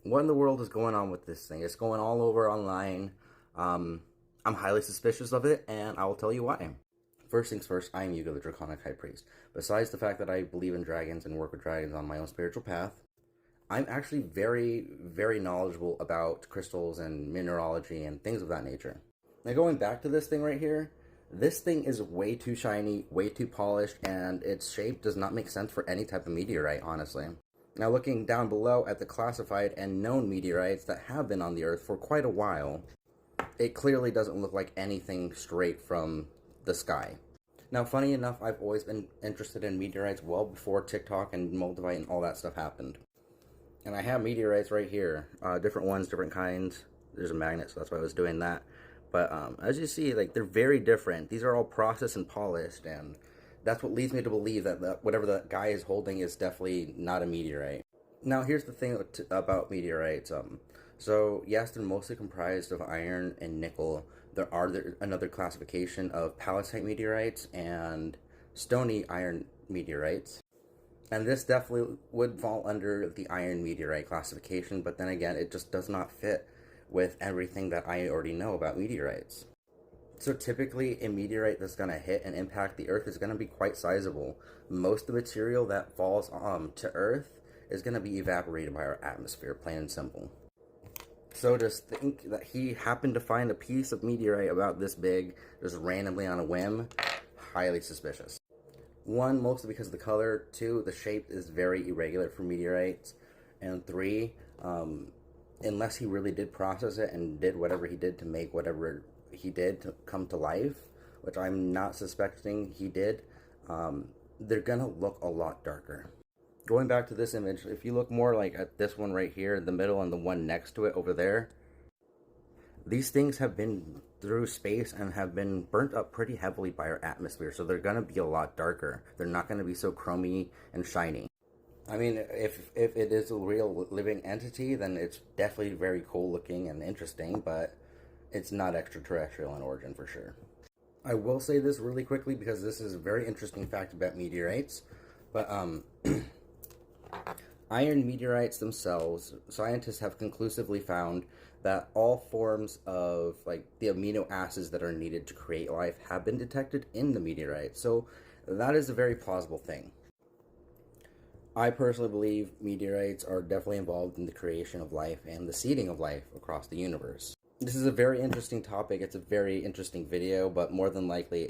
What in the world is going on with this thing? It's going all over online. Um, I'm highly suspicious of it, and I will tell you why. First things first, I am Yuga, the Draconic High Priest. Besides the fact that I believe in dragons and work with dragons on my own spiritual path, I'm actually very knowledgeable about crystals and mineralogy and things of that nature. Now, going back to this thing right here, this thing is way too shiny, way too polished, and its shape does not make sense for any type of meteorite, honestly. Now, looking down below at the classified and known meteorites that have been on the Earth for quite a while, it clearly doesn't look like anything straight from the sky. Now, funny enough, I've always been interested in meteorites well before TikTok and Moldavite and all that stuff happened. And I have meteorites right here, different ones, different kinds. There's a magnet, so that's why I was doing that. But as you see, like, they're very different. These are all processed and polished, and that's what leads me to believe that whatever the guy is holding is definitely not a meteorite. Now, here's the thing about meteorites. So yes, they're mostly comprised of iron and nickel. There another classification of pallacite meteorites and stony iron meteorites. And this definitely would fall under the iron meteorite classification, but then again, it just does not fit with everything that I already know about meteorites. So typically, a meteorite that's going to hit and impact the Earth is going to be quite sizable. Most of the material that falls to Earth is going to be evaporated by our atmosphere, plain and simple. So just think that he happened to find a piece of meteorite about this big, just randomly on a whim, highly suspicious. One, mostly because of the color. Two, the shape is very irregular for meteorites. And three, unless he really did process it and did whatever he did to make whatever he did to come to life, which I'm not suspecting he did, they're gonna look a lot darker. Going back to this image, if you look more like at this one right here in the middle and the one next to it over there, these things have been through space and have been burnt up pretty heavily by our atmosphere, so they're going to be a lot darker. They're not going to be so chromy and shiny. I mean, if it is a real living entity, then it's definitely very cool looking and interesting, but it's not extraterrestrial in origin for sure. I will say this really quickly because this is a very interesting fact about meteorites, but iron meteorites themselves, scientists have conclusively found that all forms of like the amino acids that are needed to create life have been detected in the meteorite. So that is a very plausible thing. I personally believe meteorites are definitely involved in the creation of life and the seeding of life across the universe. This is a very interesting topic. It's a very interesting video, but more than likely